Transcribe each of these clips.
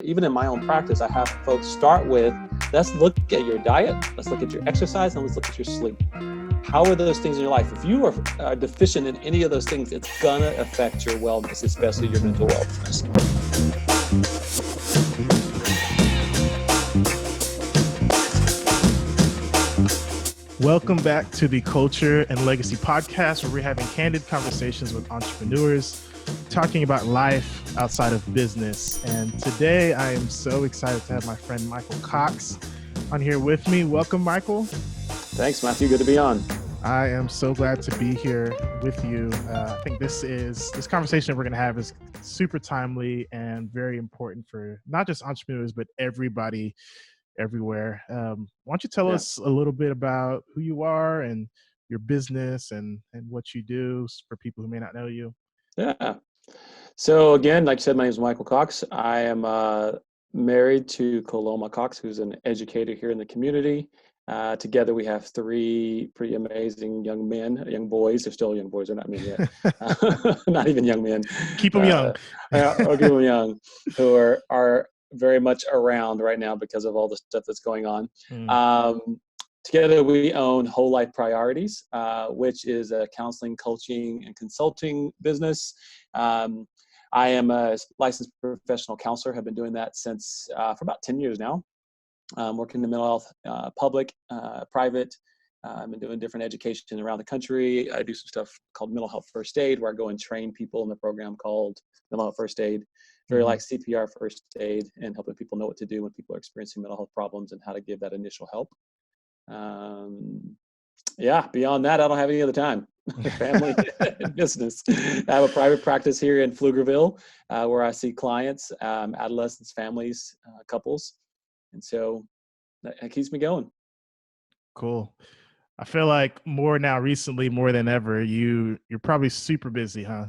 Even in my own practice, I have folks start with, let's look at your diet, let's look at your exercise, and let's look at your sleep. How are those things in your life? If you are deficient in any of those things, it's going to affect your wellness, especially your mental wellness. Welcome back to the Culture and Legacy Podcast, where we're having candid conversations with entrepreneurs, talking about life outside of business. And today I am so excited to have my friend Michael Cox on here with me. Welcome, Michael. Thanks, Matthew. Good to be on. I am so glad to be here with you. I think this conversation we're going to have is super timely and very important for not just entrepreneurs, but everybody everywhere. Why don't you tell us a little bit about who you are and your business and what you do for people who may not know you? Yeah. So again, like I said, my name is Michael Cox. I am married to Coloma Cox, who's an educator here in the community. Together we have three pretty amazing young boys. They're still young boys. They're not men yet. Not even young men. Keep them young. Or keep them young, who are very much around right now because of all the stuff that's going on. Together we own Whole Life Priorities, which is a counseling, coaching, and consulting business. I am a licensed professional counselor, have been doing that since for about 10 years now. Working in the mental health, public, private. I've been doing different education around the country. I do some stuff called mental health first aid, where I go and train people in the program called mental health first aid, very like CPR first aid, and helping people know what to do when people are experiencing mental health problems and how to give that initial help. Beyond that, I don't have any other time. Family and business. I have a private practice here in Pflugerville, where I see clients, adolescents, families, couples. And so that keeps me going. Cool. I feel like recently more than ever, you're probably super busy, huh?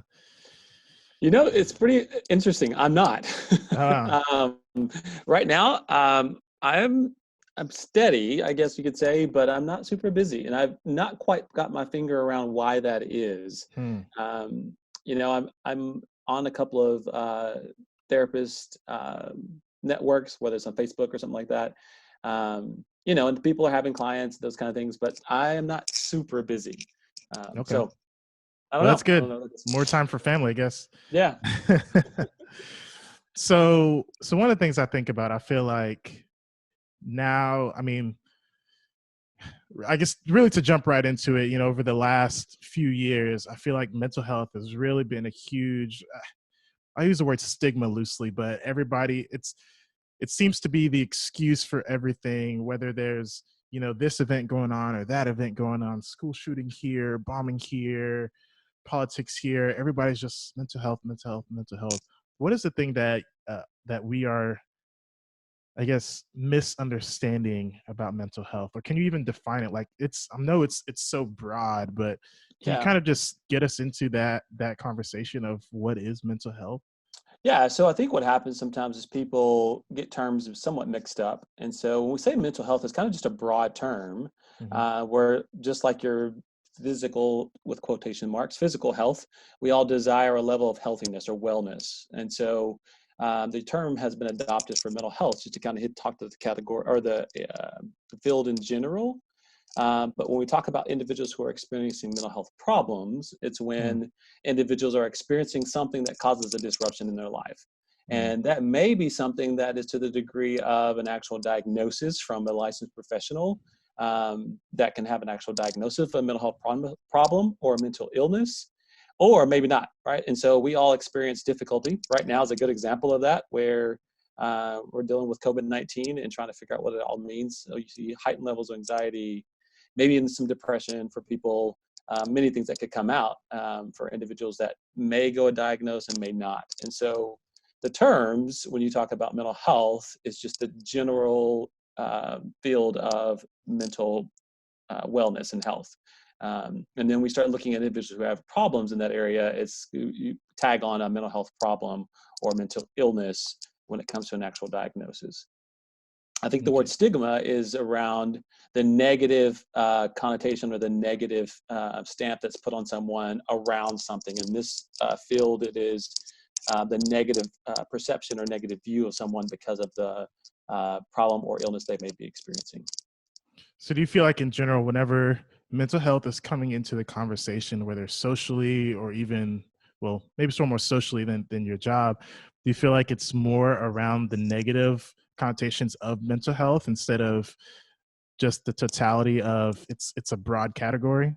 You know, it's pretty interesting. I'm not. Right now, I'm steady, I guess you could say, but I'm not super busy, and I've not quite got my finger around why that is. I'm on a couple of therapist networks, whether it's on Facebook or something like that. And people are having clients, those kind of things, but I am not super busy. Okay. So I don't know. That's good. More time for family, I guess. Yeah. So one of the things I think about, I feel like now, I guess really to jump right into it, over the last few years, I feel like mental health has really been a huge, I use the word stigma loosely, but it seems to be the excuse for everything, whether there's, this event going on or that event going on, school shooting here, bombing here, politics here. Everybody's just mental health. What is the thing that we are, I guess, misunderstanding about mental health? Or can you even define it? Like I know it's so broad, but can you kind of just get us into that conversation of what is mental health? Yeah, so I think what happens sometimes is people get terms somewhat mixed up. And so when we say mental health, it's kind of just a broad term, where just like your physical, with quotation marks, physical health, we all desire a level of healthiness or wellness. And so the term has been adopted for mental health just to kind of talk to the category or the field in general. But when we talk about individuals who are experiencing mental health problems, it's when individuals are experiencing something that causes a disruption in their life. And that may be something that is to the degree of an actual diagnosis from a licensed professional that can have an actual diagnosis of a mental health problem or a mental illness, or maybe not, right? And so we all experience difficulty. Right now is a good example of that, where we're dealing with COVID-19 and trying to figure out what it all means. So you see heightened levels of anxiety, maybe even some depression for people, many things that could come out for individuals that may go diagnosed and may not. And so the terms, when you talk about mental health, is just the general field of mental wellness and health. And then we start looking at individuals who have problems in that area. You tag on a mental health problem or mental illness when it comes to an actual diagnosis. I think the word stigma is around the negative connotation or the negative stamp that's put on someone around something. In this field, it is the negative perception or negative view of someone because of the problem or illness they may be experiencing. So do you feel like in general, whenever mental health is coming into the conversation, whether socially or even, well, maybe it's more socially than your job, do you feel like it's more around the negative connotations of mental health instead of just the totality of it's a broad category?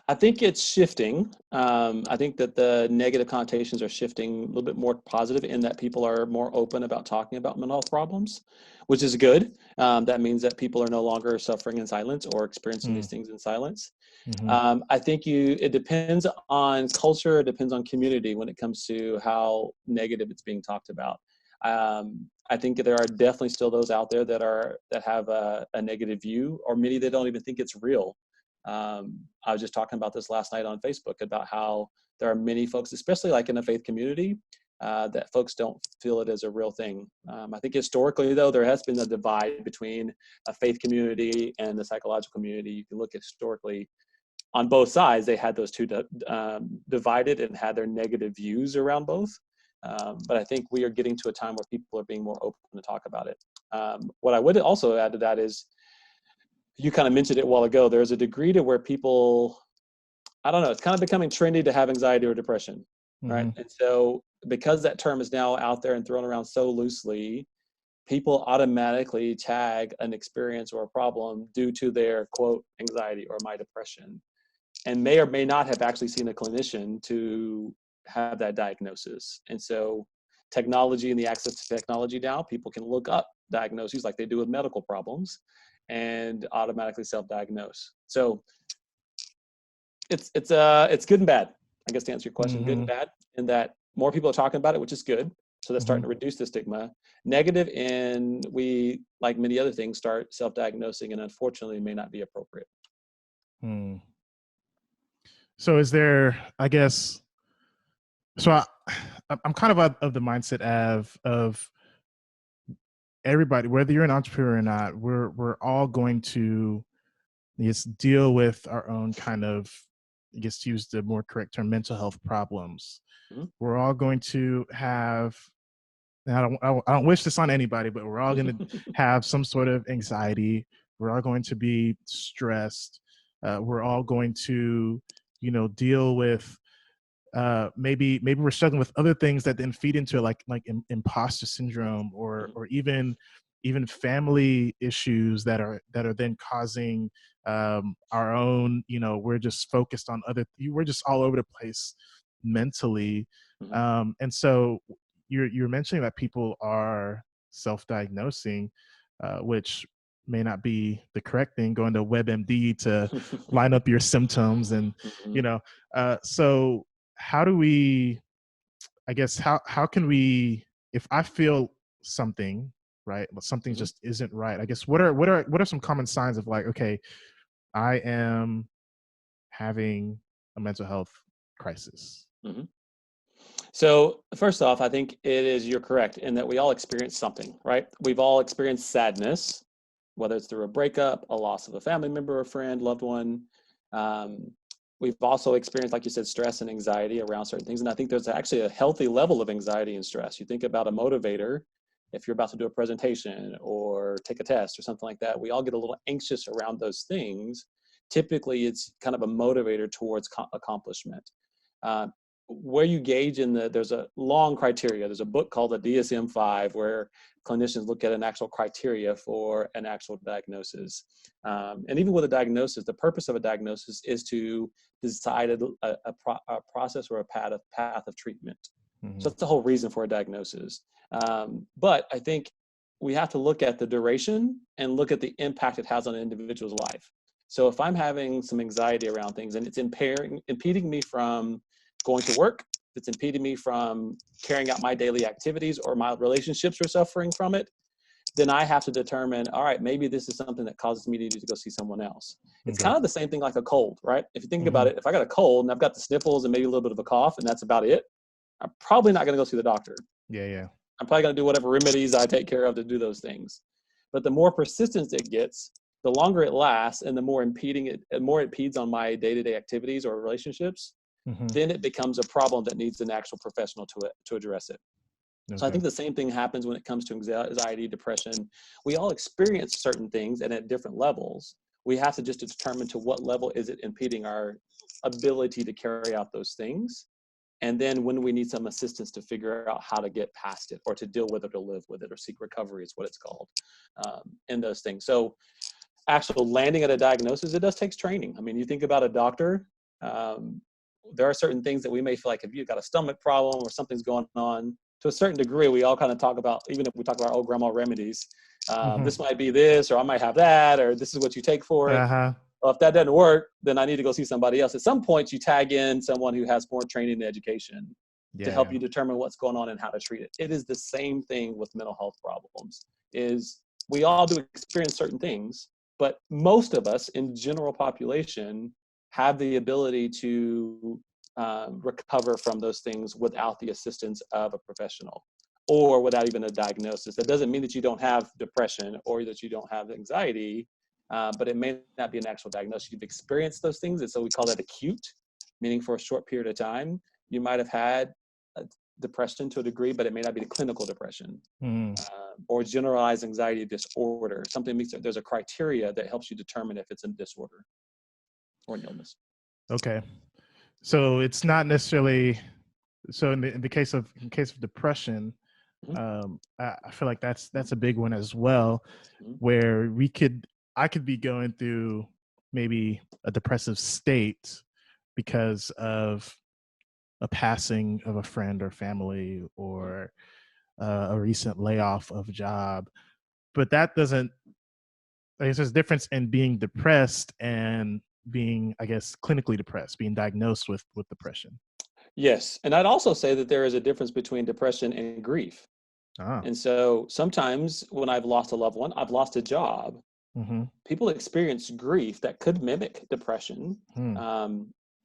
I think it's shifting. I think that the negative connotations are shifting a little bit more positive in that people are more open about talking about mental health problems, which is good. That means that people are no longer suffering in silence or experiencing these things in silence. Mm-hmm. I think it depends on culture, it depends on community when it comes to how negative it's being talked about. I think there are definitely still those out there that have a negative view, or many that don't even think it's real. I was just talking about this last night on Facebook about how there are many folks, especially like in the faith community, that folks don't feel it as a real thing. I think historically, though, there has been a divide between a faith community and the psychological community. You can look historically on both sides, they had those two divided and had their negative views around both. But I think we are getting to a time where people are being more open to talk about it. What I would also add to that is, you kind of mentioned it a while ago, there's a degree to where people, I don't know, it's kind of becoming trendy to have anxiety or depression, right? Mm-hmm. And so because that term is now out there and thrown around so loosely, people automatically tag an experience or a problem due to their quote anxiety or my depression, and may or may not have actually seen a clinician to have that diagnosis. And so technology and the access to technology now, people can look up diagnoses like they do with medical problems and automatically self-diagnose. So it's good and bad, I guess, to answer your question. Good and bad in that more people are talking about it, which is good. So that's starting to reduce the stigma. Negative in we, like many other things, start self-diagnosing, and unfortunately may not be appropriate. So is there, I guess, I'm kind of the mindset of everybody, whether you're an entrepreneur or not, we're all going to just deal with our own kind of, I guess, to use the more correct term, mental health problems. Mm-hmm. We're all going to have, and I don't wish this on anybody, but we're all going to have some sort of anxiety. We're all going to be stressed. We're all going to, deal with maybe we're struggling with other things that then feed into like imposter syndrome or even family issues that are then causing our own, we're just focused on we're just all over the place mentally. And so you're mentioning that people are self-diagnosing, which may not be the correct thing, going to WebMD to line up your symptoms and so how do we, I guess, how can we, if I feel something, right, but something just isn't right, I guess, what are some common signs of like, okay, I am having a mental health crisis? So first off, I think you're correct in that we all experience something, right? We've all experienced sadness, whether it's through a breakup, a loss of a family member, a friend, loved one. We've also experienced, like you said, stress and anxiety around certain things. And I think there's actually a healthy level of anxiety and stress. You think about a motivator, if you're about to do a presentation or take a test or something like that, we all get a little anxious around those things. Typically, it's kind of a motivator towards accomplishment. Where you gauge there's a long criteria. There's a book called the DSM-5 where clinicians look at an actual criteria for an actual diagnosis. And even with a diagnosis, the purpose of a diagnosis is to decide a process or a path of treatment. So that's the whole reason for a diagnosis. But I think we have to look at the duration and look at the impact it has on an individual's life. So if I'm having some anxiety around things and it's impeding me from going to work, if it's impeding me from carrying out my daily activities, or my relationships are suffering from it, then I have to determine, all right, maybe this is something that causes me to need to go see someone else. It's kind of the same thing like a cold, right? If you think about it, if I got a cold and I've got the sniffles and maybe a little bit of a cough and that's about it, I'm probably not going to go see the doctor. Yeah. I'm probably going to do whatever remedies I take care of to do those things. But the more persistence it gets, the longer it lasts, and the more it impedes on my day-to-day activities or relationships, then it becomes a problem that needs an actual professional to address it. So I Okay. think the same thing happens when it comes to anxiety, depression. We all experience certain things and at different levels. We have to just determine to what level is it impeding our ability to carry out those things. And then when we need some assistance to figure out how to get past it or to deal with it or live with it or seek recovery is what it's called in those things. So actual landing at a diagnosis, it does take training. I mean, you think about a doctor, there are certain things that we may feel like if you've got a stomach problem or something's going on, to a certain degree, we all kind of talk about, even if we talk about our old grandma remedies, this might be this, or I might have that, or this is what you take for it. Well, if that doesn't work, then I need to go see somebody else. At some point, you tag in someone who has more training and education to help you determine what's going on and how to treat it. It is the same thing with mental health problems. Is we all do experience certain things, but most of us in general population have the ability to recover from those things without the assistance of a professional or without even a diagnosis. That doesn't mean that you don't have depression or that you don't have anxiety, but it may not be an actual diagnosis. You've experienced those things, and so we call that acute, meaning for a short period of time. You might have had depression to a degree, but it may not be the clinical depression or generalized anxiety disorder. Something makes there's a criteria that helps you determine if it's a disorder or an illness. Okay. So it's not necessarily, so in the case of depression, I feel like that's a big one as well, where I could be going through maybe a depressive state because of a passing of a friend or family or a recent layoff of a job, but that doesn't, I guess there's a difference in being depressed and being, I guess, clinically depressed, being diagnosed with depression. Yes. And I'd also say that there is a difference between depression and grief. Ah. And so sometimes when I've lost a loved one, I've lost a job, people experience grief that could mimic depression,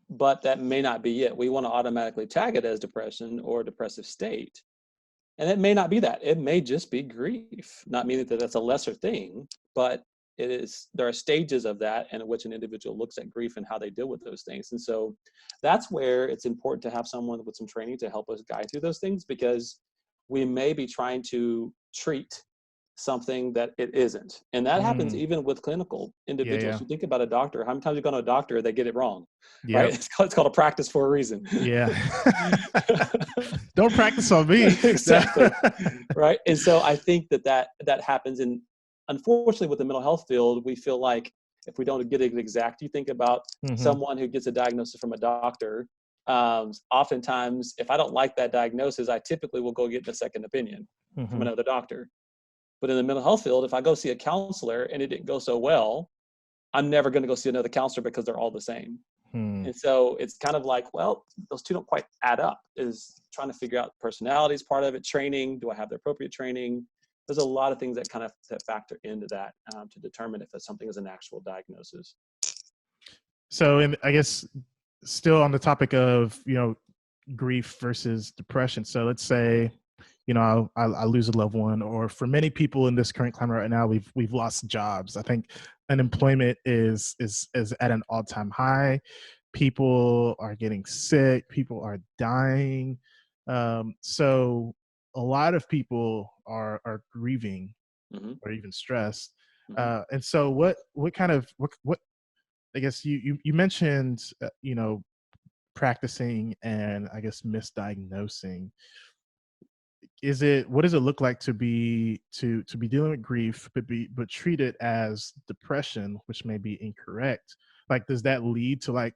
but that may not be it. We want to automatically tag it as depression or depressive state. And it may not be that. It may just be grief, not meaning that that's a lesser thing, but it is, there are stages of that in which an individual looks at grief and how they deal with those things. And so that's where it's important to have someone with some training to help us guide through those things, because we may be trying to treat something that it isn't. And that happens even with clinical individuals. You think about a doctor, how many times you go to a doctor, they get it wrong, right? It's called a practice for a reason. Don't practice on me. Exactly. Right. And so I think that happens. And unfortunately with the mental health field, we feel like if we don't get it exact, you think about someone who gets a diagnosis from a doctor. Oftentimes, if I don't like that diagnosis, I typically will go get a second opinion from another doctor. But in the mental health field, if I go see a counselor and it didn't go so well, I'm never going to go see another counselor because they're all the same. And so it's kind of like, well, those two don't quite add up. Is trying to figure out personality is part of it. Training, do I have the appropriate training? There's a lot of things that kind of factor into that to determine if something is an actual diagnosis. So, I guess still on the topic of, grief versus depression. So let's say, I lose a loved one, or for many people in this current climate right now, we've lost jobs. I think unemployment is at an all-time high. People are getting sick. People are dying. So a lot of people are grieving or even stressed. And so what kind of what I guess you mentioned practicing and I guess misdiagnosing. What does it look like to be dealing with grief but treat it as depression, which may be incorrect? Like, does that lead to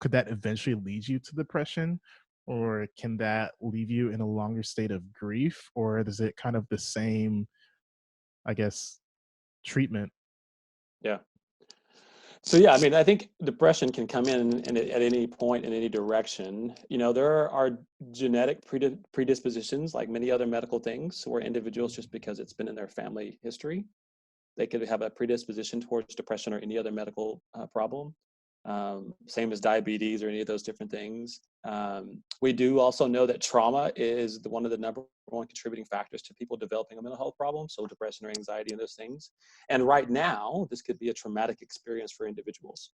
could that eventually lead you to depression, or can that leave you in a longer state of grief, or is it kind of the same, I guess, treatment? Yeah. So yeah, I mean, I think depression can come in at any point in any direction. There are genetic predispositions, like many other medical things, where individuals, just because it's been in their family history, they could have a predisposition towards depression or any other medical problem. Same as diabetes or any of those different things. We do also know that trauma is one of the number one contributing factors to people developing a mental health problem, so depression or anxiety and those things. And right now, this could be a traumatic experience for individuals.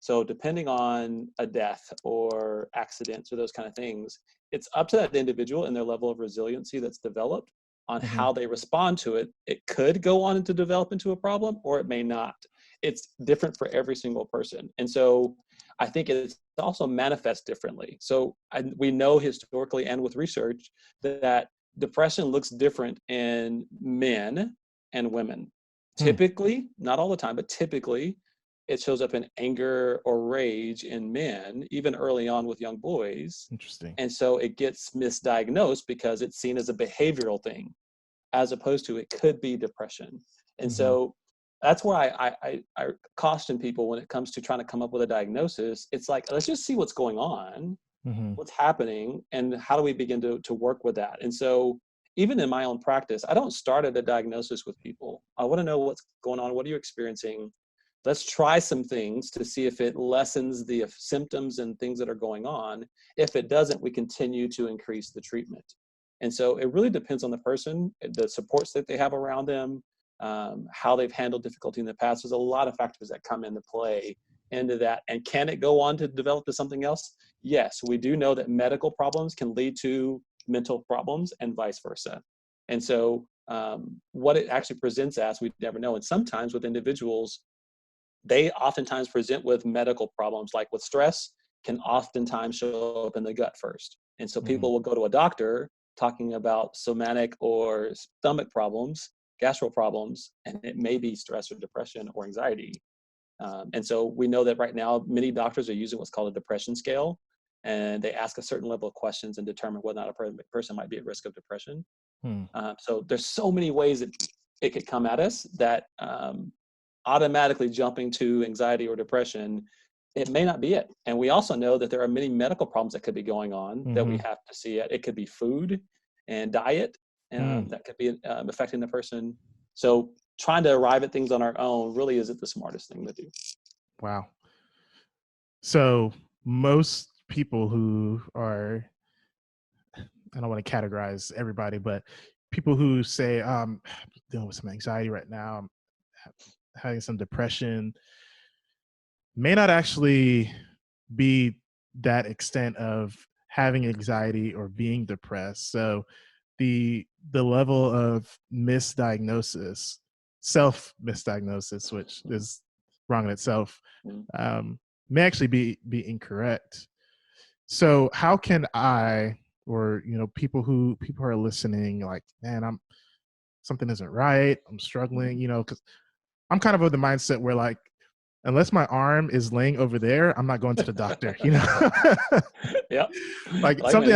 So depending on a death or accidents or those kind of things, it's up to that individual and their level of resiliency that's developed on Mm-hmm. how they respond to it. It could go on to develop into a problem, or it may not. It's different for every single person. And so I think it also manifests differently. So we know historically and with research that depression looks different in men and women. Hmm. Typically, not all the time, but typically, it shows up in anger or rage in men, even early on with young boys. Interesting. And so it gets misdiagnosed because it's seen as a behavioral thing, as opposed to it could be depression. And Mm-hmm. so that's why I caution people when it comes to trying to come up with a diagnosis. It's like, let's just see what's going on, Mm-hmm. what's happening, and how do we begin to work with that. And so even in my own practice, I don't start at a diagnosis with people. I want to know what's going on. What are you experiencing? Let's try some things to see if it lessens the symptoms and things that are going on. If it doesn't, we continue to increase the treatment. And so it really depends on the person, the supports that they have around them, how they've handled difficulty in the past. There's a lot of factors that come into play into that. And can it go on to develop to something else? Yes, we do know that medical problems can lead to mental problems and vice versa. And so what it actually presents as, we never know. And sometimes with individuals, they oftentimes present with medical problems, like with stress, can oftentimes show up in the gut first. And so Mm-hmm. people will go to a doctor talking about somatic or stomach problems, gastro problems, and it may be stress or depression or anxiety. And so we know that right now, many doctors are using what's called a depression scale, and they ask a certain level of questions and determine whether or not a person might be at risk of depression. Hmm. So there's so many ways that it could come at us that automatically jumping to anxiety or depression, it may not be it. And we also know that there are many medical problems that could be going on that we Mm-hmm. have to see it. It could be food and diet Mm. that could be affecting the person. So trying to arrive at things on our own really isn't the smartest thing to do. Wow. So most people who are, I don't want to categorize everybody, but people who say, dealing with some anxiety right now, I'm having some depression, may not actually be that extent of having anxiety or being depressed. So the level of misdiagnosis, self misdiagnosis, which is wrong in itself, Mm. um, may actually be incorrect. So how can I, or people who are listening, like, man, I'm something isn't right, I'm struggling, because I'm kind of the mindset where, like, unless my arm is laying over there, I'm not going to the doctor. Yeah, Like like many.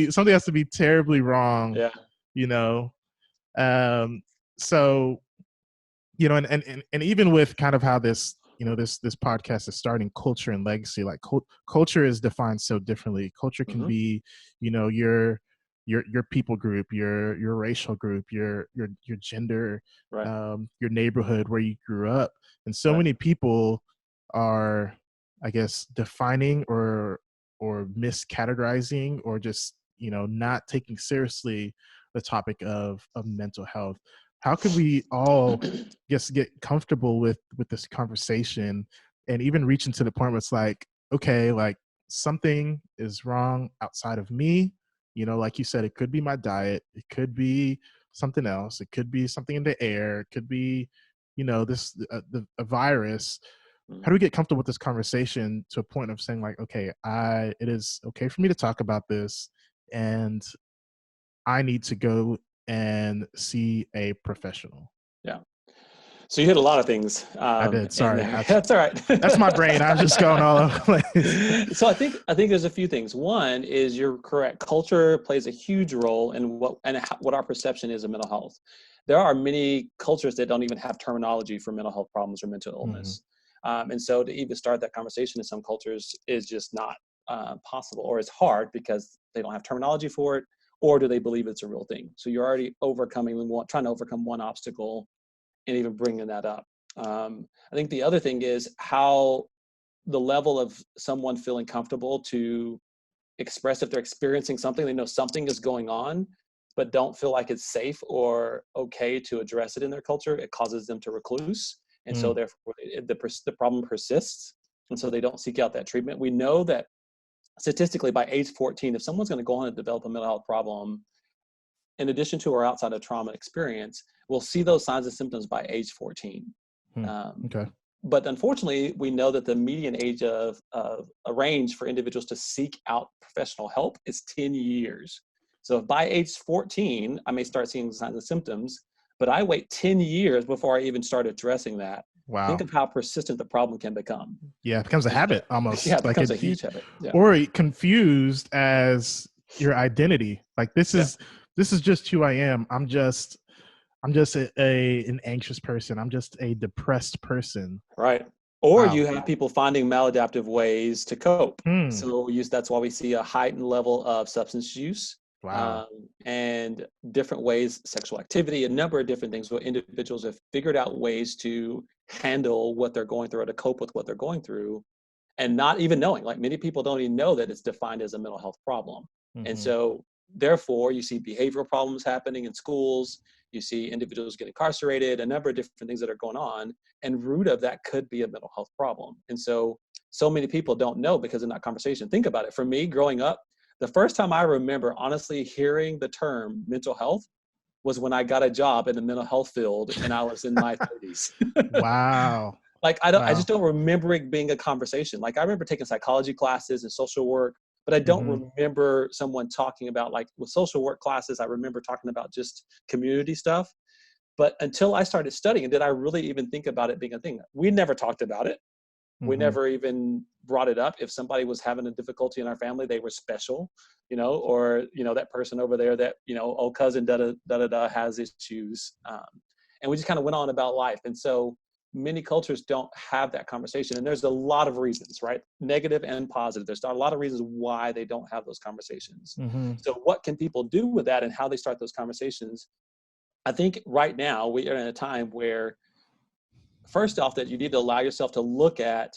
something has to be terribly wrong. Yeah. You know, um, so and even with kind of how this this podcast is starting, culture and legacy, like culture is defined so differently. Culture can Mm-hmm. be your people group, your racial group, your gender, Right. your neighborhood where you grew up, and so Right. many people are, I guess, defining or miscategorizing or just not taking seriously the topic of mental health. How can we all just get comfortable with this conversation and even reaching to the point where it's like, okay, like something is wrong outside of me? Like you said, it could be my diet, it could be something else, it could be something in the air, it could be this a virus. How do we get comfortable with this conversation to a point of saying, like, okay, it is okay for me to talk about this, and I need to go and see a professional? Yeah. So you hit a lot of things I did. in Sorry. there. That's all right. That's my brain. I was just going all over the place. So I think there's a few things. One is you're correct. Culture plays a huge role in what our perception is of mental health. There are many cultures that don't even have terminology for mental health problems or mental Mm-hmm. illness, and so to even start that conversation in some cultures is just not possible, or it's hard because they don't have terminology for it, or do they believe it's a real thing? So you're already trying to overcome one obstacle and even bringing that up. I think the other thing is how the level of someone feeling comfortable to express if they're experiencing something, they know something is going on, but don't feel like it's safe or okay to address it in their culture. It causes them to recluse. And so Mm. therefore the problem persists. and so they don't seek out that treatment. We know that statistically by age 14, if someone's going to go on and develop a mental health problem, in addition to or outside of trauma experience, we'll see those signs and symptoms by age 14. Okay. But unfortunately, we know that the median age of a range for individuals to seek out professional help is 10 years. So if by age 14, I may start seeing signs and symptoms, but I wait 10 years before I even start addressing that. Wow. Think of how persistent the problem can become. Yeah, it becomes a habit almost. Yeah, it becomes a huge habit. Yeah. Or confused as your identity. Like this is just who I am. I'm just an anxious person. I'm just a depressed person. Right. Or Wow. you have people finding maladaptive ways to cope. So that's why we see a heightened level of substance use. Wow. And different ways, sexual activity, a number of different things where individuals have figured out ways to handle what they're going through or to cope with what they're going through, and not even knowing. Like many people don't even know that it's defined as a mental health problem. And so therefore you see behavioral problems happening in schools, you see individuals get incarcerated, a number of different things that are going on, and root of that could be a mental health problem. And so many people don't know because of that conversation. Think about it. For me, growing up, the first time I remember honestly hearing the term mental health was when I got a job in the mental health field and I was in my 30s. Wow. Like I just don't remember it being a conversation. Like I remember taking psychology classes and social work, but I don't remember someone talking about, like with social work classes, I remember talking about just community stuff. But until I started studying, did I really even think about it being a thing? We never talked about it. We never even brought it up. If somebody was having a difficulty in our family, they were special, or, that person over there that, old cousin da-da-da-da has issues. And we just kind of went on about life. And so many cultures don't have that conversation. And there's a lot of reasons, right? Negative and positive. There's a lot of reasons why they don't have those conversations. So what can people do with that and how they start those conversations? I think right now we are in a time where, first off, that you need to allow yourself to look at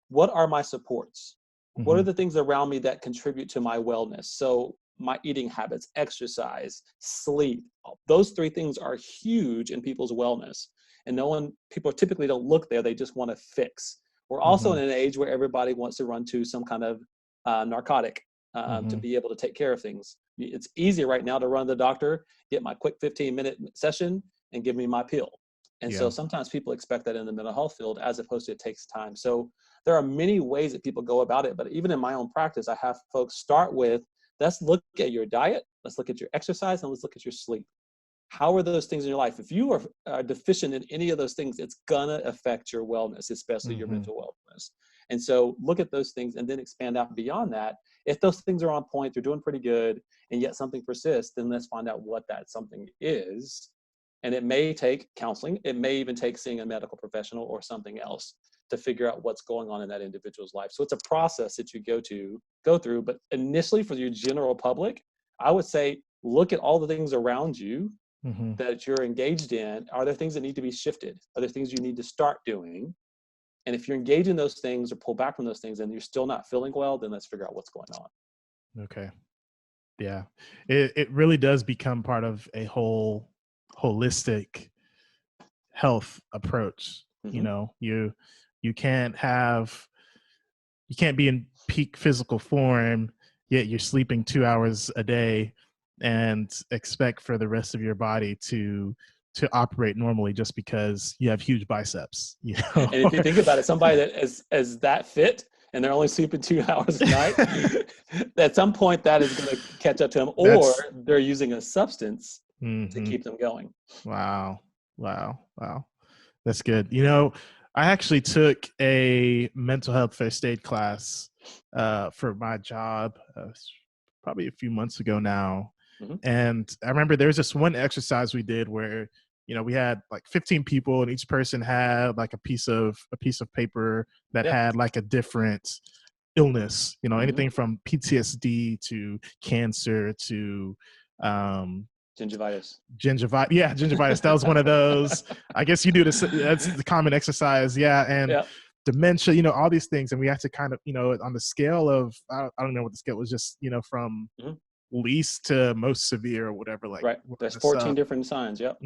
what are my supports? What are the things around me that contribute to my wellness? So my eating habits, exercise, sleep, those three things are huge in people's wellness. And people typically don't look there. They just want to fix. We're also in an age where everybody wants to run to some kind of narcotic to be able to take care of things. It's easy right now to run to the doctor, get my quick 15-minute session and give me my pill. And so sometimes people expect that in the mental health field, as opposed to it takes time. So there are many ways that people go about it. But even in my own practice, I have folks start with, let's look at your diet, let's look at your exercise, and let's look at your sleep. How are those things in your life? If you are deficient in any of those things, it's going to affect your wellness, especially your mental wellness. And so look at those things and then expand out beyond that. If those things are on point, they're doing pretty good, and yet something persists, then let's find out what that something is. And it may take counseling. It may even take seeing a medical professional or something else to figure out what's going on in that individual's life. So it's a process that you go through. But initially, for your general public, I would say, look at all the things around you that you're engaged in. Are there things that need to be shifted? Are there things you need to start doing? And if you're engaged in those things or pull back from those things and you're still not feeling well, then let's figure out what's going on. Okay. Yeah. It really does become part of a whole holistic health approach. You can't be in peak physical form, yet you're sleeping 2 hours a day and expect for the rest of your body to operate normally just because you have huge biceps. And if you think about it, somebody that is that fit and they're only sleeping 2 hours a night, at some point that is going to catch up to them, or they're using a substance to keep them going. Wow. That's good. I actually took a mental health first aid class for my job probably a few months ago now. And I remember there was this one exercise we did where, we had like 15 people and each person had like a piece of paper that had like a different illness, anything from PTSD to cancer to gingivitis. Yeah, gingivitis. That was one of those. I guess you do this. That's the common exercise. Yeah. And dementia, all these things. And we had to kind of, on the scale of, I don't know what the scale was, just, from least to most severe or whatever. Like, right. There's 14 different signs. Yep.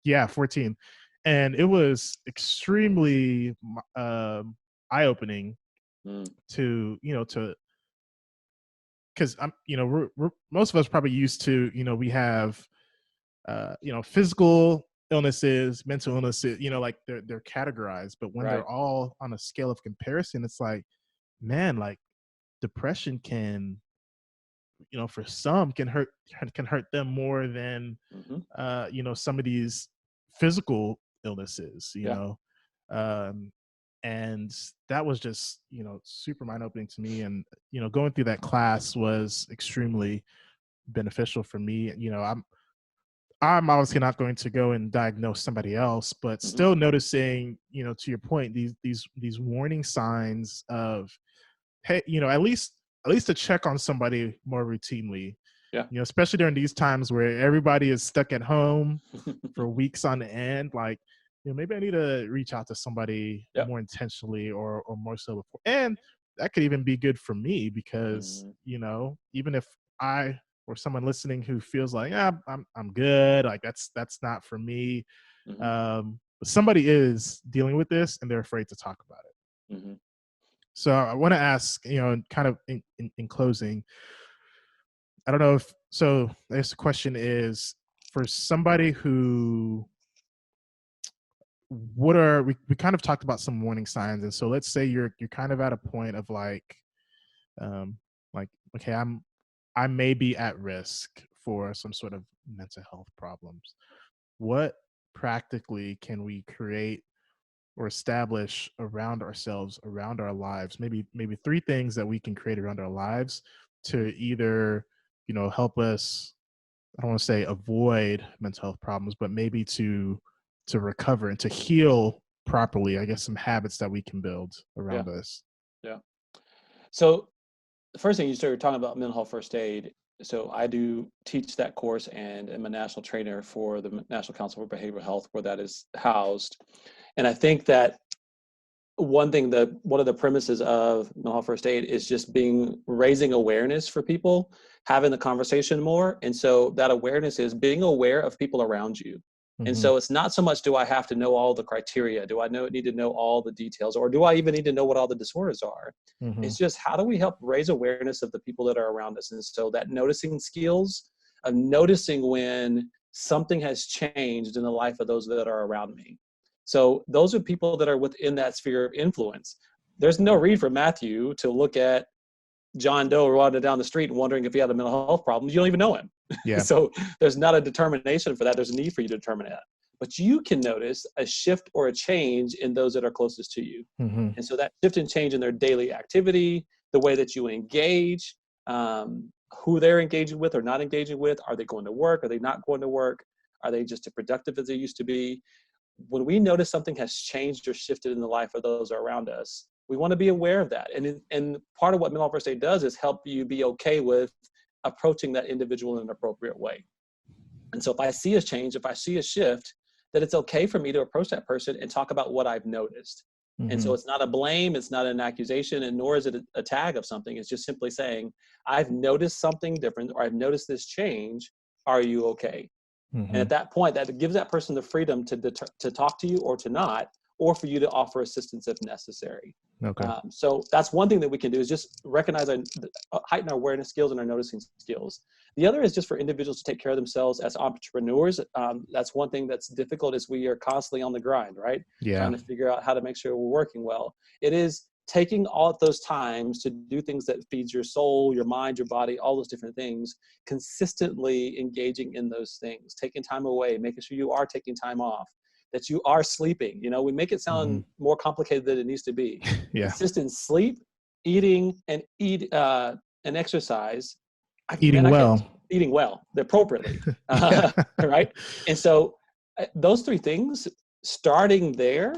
Yeah, 14. And it was extremely eye-opening Mm. to, because we're most of us probably used to, we have, physical illnesses, mental illnesses, like they're categorized, but when Right. they're all on a scale of comparison, it's like, man, like depression can, for some can hurt them more than, Hmm. some of these physical illnesses, Yeah. um, and that was just, super mind opening to me. And, going through that class was extremely beneficial for me. I'm obviously not going to go and diagnose somebody else, but Hmm. still noticing, to your point, these warning signs of, hey, at least to check on somebody more routinely, Yeah. especially during these times where everybody is stuck at home for weeks on end. Like, maybe I need to reach out to somebody Yep. more intentionally, or more so before. And that could even be good for me because, Hmm. even if I or someone listening who feels like, I'm good, like that's not for me. Hmm. But somebody is dealing with this and they're afraid to talk about it. Hmm. So I want to ask, kind of in closing, I don't know if so. I guess the question is, for somebody who, what are we kind of talked about some warning signs, and so let's say you're kind of at a point of um, like, okay, I may be at risk for some sort of mental health problems. What practically can we create or establish around ourselves, around our lives? Maybe three things that we can create around our lives to either, help us, I don't want to say avoid mental health problems, but maybe to recover and to heal properly. I guess some habits that we can build Yeah. around us. Yeah. So the first thing you started talking about mental health first aid. So I do teach that course and am a national trainer for the National Council for Behavioral Health, where that is housed. And I think that one of the premises of mental health first aid is just raising awareness for people, having the conversation more. And so that awareness is being aware of people around you. And Mm-hmm. so it's not so much, do I have to know all the criteria? Do I need to know all the details? Or do I even need to know what all the disorders are? Mm-hmm. It's just, how do we help raise awareness of the people that are around us? And so that noticing skills of noticing when something has changed in the life of those that are around me. So those are people that are within that sphere of influence. There's no reason for Matthew to look at John Doe running down the street and wondering if he had a mental health problem. You don't even know him. Yeah. So there's not a determination for that. There's a need for you to determine that. But you can notice a shift or a change in those that are closest to you. Mm-hmm. And so that shift and change in their daily activity, the way that you engage, who they're engaging with or not engaging with, are they going to work? Are they not going to work? Are they just as productive as they used to be? When we notice something has changed or shifted in the life of those around us, we want to be aware of that. And part of what mental health first aid does is help you be okay with approaching that individual in an appropriate way. And so if I see a change, if I see a shift, that it's okay for me to approach that person and talk about what I've noticed. And Mm-hmm. so it's not a blame, it's not an accusation, and nor is it a tag of something. It's just simply saying, I've noticed something different, or I've noticed this change. Are you okay? And Mm-hmm. at that point, that gives that person the freedom to talk to you or to not, or for you to offer assistance if necessary. Okay. So that's one thing that we can do, is just recognize and heighten our awareness skills and our noticing skills. The other is just for individuals to take care of themselves as entrepreneurs. That's one thing that's difficult, is we are constantly on the grind, right? Yeah. Trying to figure out how to make sure we're working well. It is taking all of those times to do things that feeds your soul, your mind, your body, all those different things, consistently engaging in those things, taking time away, making sure you are taking time off, that you are sleeping. We make it Mm-hmm. sound more complicated than it needs to be. Yeah. Consistent sleep, eating, and exercise. Eating I can't, well. eating well, appropriately, Yeah. right? And so those three things, starting there,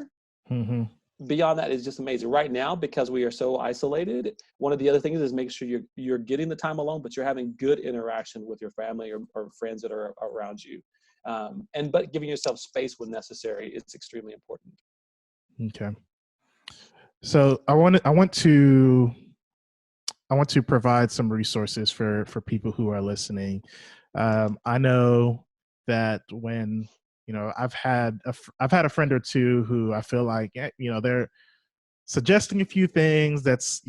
Mm-hmm. beyond that is just amazing. Right now, because we are so isolated, one of the other things is make sure you're getting the time alone, but you're having good interaction with your family or friends that are around you. But giving yourself space when necessary is extremely important. Okay. So I want to provide some resources for people who are listening. I know that when I've had a friend or two who I feel like, they're suggesting a few things that's,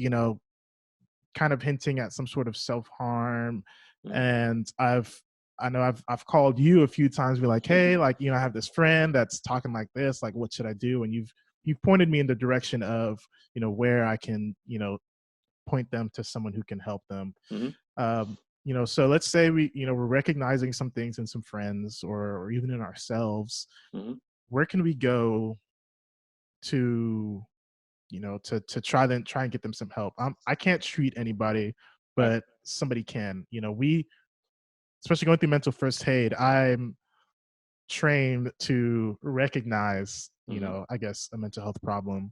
kind of hinting at some sort of self-harm. Mm-hmm. And I know I've called you a few times, be like, hey, like, I have this friend that's talking like this, like, what should I do? And you've pointed me in the direction of, where I can, point them to someone who can help them. Mm-hmm. So let's say we're recognizing some things in some friends or even in ourselves. Mm-hmm. Where can we go to, to try and get them some help? I can't treat anybody, Right. but somebody can. We, especially going through mental first aid, I'm trained to recognize, Mm-hmm. I guess, a mental health problem,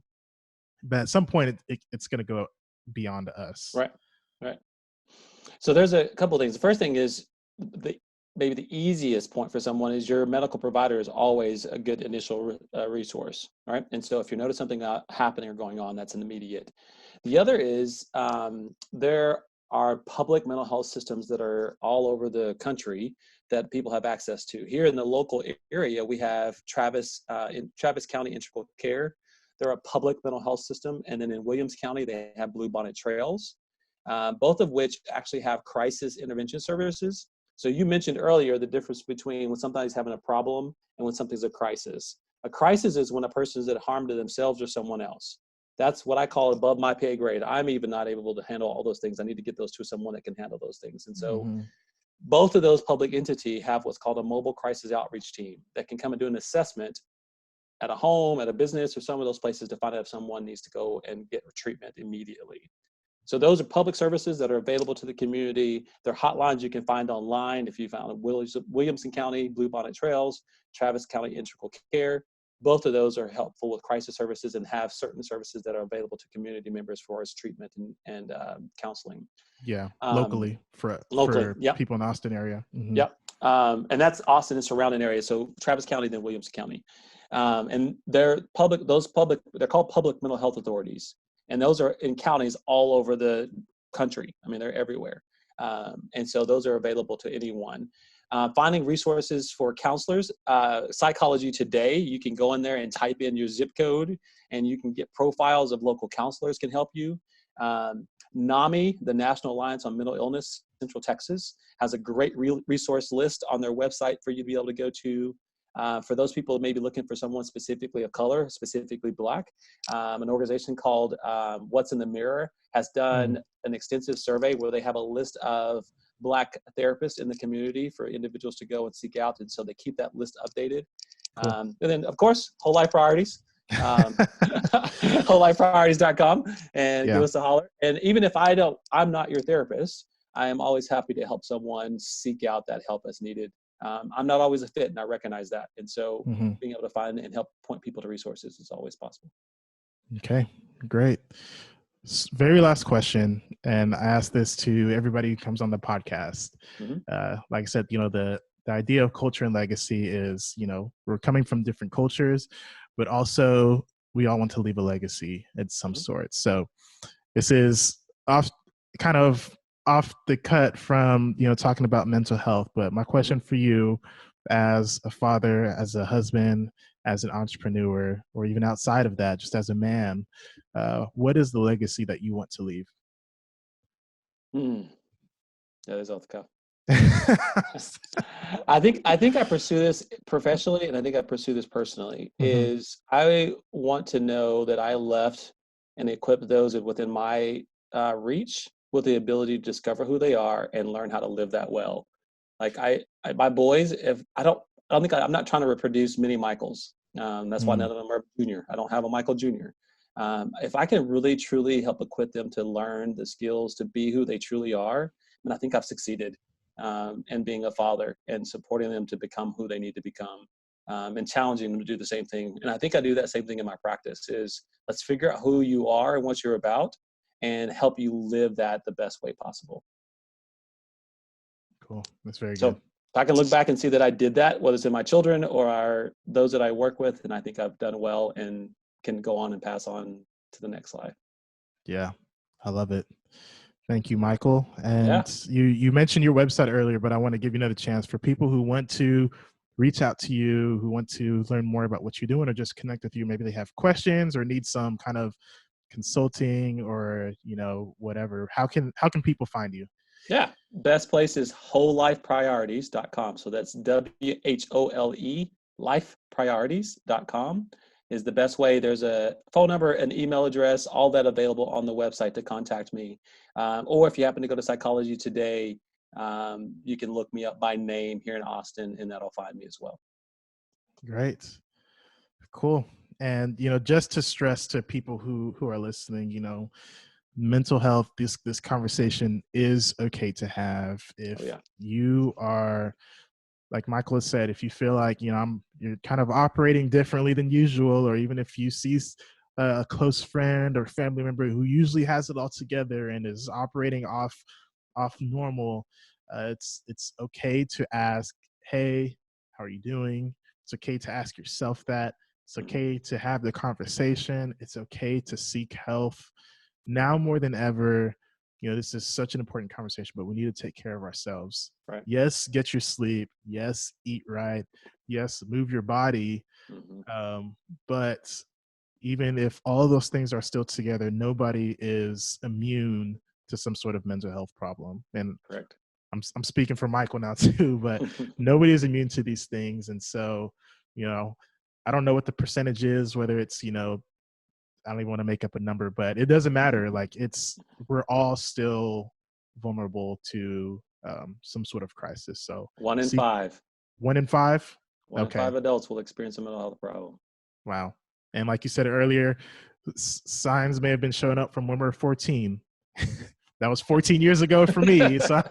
but at some point it's going to go beyond us. Right. Right. So there's a couple of things. The first thing is maybe the easiest point for someone is your medical provider is always a good initial resource, right? And so if you notice something happening or going on, that's an immediate. The other is there are public mental health systems that are all over the country that people have access to. Here in the local area, we have in Travis County Integral Care. They're a public mental health system. And then in Williams County, they have Bluebonnet Trails. Both of which actually have crisis intervention services. So you mentioned earlier the difference between when somebody's having a problem and when something's a crisis. A crisis is when a person is at harm to themselves or someone else. That's what I call above my pay grade. I'm even not able to handle all those things. I need to get those to someone that can handle those things. And so both of those public entities have what's called a mobile crisis outreach team that can come and do an assessment at a home, at a business, or some of those places to find out if someone needs to go and get treatment immediately. So those are public services that are available to the community. They're hotlines you can find online. If you found Williamson County, Bluebonnet Trails, Travis County Integral Care, both of those are helpful with crisis services and have certain services that are available to community members for as treatment and counseling. Yeah, locally for Yep. people in the Austin area. Mm-hmm. Yep. And that's Austin and surrounding areas. So Travis County, then Williamson County. And they're called public mental health authorities. And those are in counties all over the country. I mean, they're everywhere. And so those are available to anyone. Finding resources for counselors, Psychology Today, you can go in there and type in your zip code and you can get profiles of local counselors can help you. NAMI, the National Alliance on Mental Illness, Central Texas, has a great resource list on their website for you to be able to go to. For those people maybe looking for someone specifically of color, specifically Black, an organization called What's in the Mirror has done an extensive survey where they have a list of Black therapists in the community for individuals to go and seek out. And so they keep that list updated. Cool. And then, of course, Whole Life Priorities. wholelifepriorities.com and give us a holler. And even if I'm not your therapist, I am always happy to help someone seek out that help as needed. I'm not always a fit, and I recognize that. And so being able to find and help point people to resources is always possible. Okay, great. Very last question, and I ask this to everybody who comes on the podcast. Like I said, the idea of culture and legacy is, we're coming from different cultures, but also we all want to leave a legacy at some sort. So this is off the cut from, talking about mental health. But my question for you as a father, as a husband, as an entrepreneur, or even outside of that, just as a man, what is the legacy that you want to leave? That is off the cuff. I think I pursue this professionally, and I think I pursue this personally. Is I want to know that I left and equipped those within my reach with the ability to discover who they are and learn how to live that well. Like my boys, I'm not trying to reproduce many Michaels. That's why none of them are junior. I don't have a Michael Jr. If I can really truly help equip them to learn the skills to be who they truly are, then I think I've succeeded. And being a father and supporting them to become who they need to become, and challenging them to do the same thing. And I think I do that same thing in my practice is let's figure out who you are and what you're about and help you live that the best way possible. Cool. That's very so good. If I can look back and see that I did that, whether it's in my children or those that I work with, and I think I've done well and can go on and pass on to the next life. Yeah, I love it. Thank you, Michael. And you mentioned your website earlier, but I want to give you another chance for people who want to reach out to you, who want to learn more about what you're doing or just connect with you. Maybe they have questions or need some kind of consulting or, whatever, how can people find you? Yeah, best place is wholelifepriorities.com. So that's WHOLE lifepriorities.com is the best way. There's a phone number, an email address, all that available on the website to contact me. Or if you happen to go to Psychology Today, you can look me up by name here in Austin, and that'll find me as well. Great. Cool. And, just to stress to people who are listening, mental health, this conversation is okay to have. If you are, like Michael has said, if you feel like, you're kind of operating differently than usual, or even if you see a close friend or family member who usually has it all together and is operating off normal, it's okay to ask, hey, how are you doing? It's okay to ask yourself that. It's okay to have the conversation. It's okay to seek help. Now more than ever, this is such an important conversation, but we need to take care of ourselves. Right. Yes, get your sleep. Yes, eat right. Yes, move your body. But even if all of those things are still together, nobody is immune to some sort of mental health problem. And correct. I'm speaking for Michael now too, but nobody is immune to these things. And so, I don't know what the percentage is, whether it's, I don't even want to make up a number, but it doesn't matter. Like we're all still vulnerable to some sort of crisis. So 1 in 5. 1 in 5? 1 in 5 adults will experience a mental health problem. Wow. And like you said earlier, signs may have been showing up from when we were 14. That was 14 years ago for me. So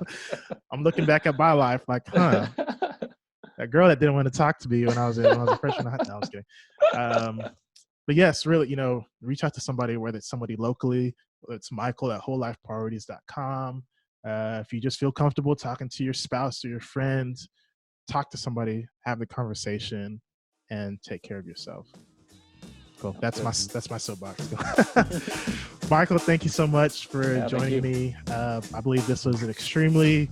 I'm looking back at my life like, that girl that didn't want to talk to me when I was a freshman. No, I was kidding. But yes, really, reach out to somebody, whether it's somebody locally, whether it's Michael at wholelifepriorities.com. If you just feel comfortable talking to your spouse or your friend, talk to somebody, have the conversation, and take care of yourself. Cool. That's my soapbox. Michael, thank you so much for joining me. I believe this was an extremely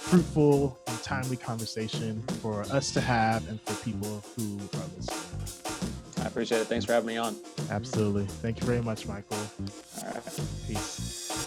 fruitful and timely conversation for us to have and for people who are listening. I appreciate it. Thanks for having me on. Absolutely. Thank you very much, Michael. All right. Peace.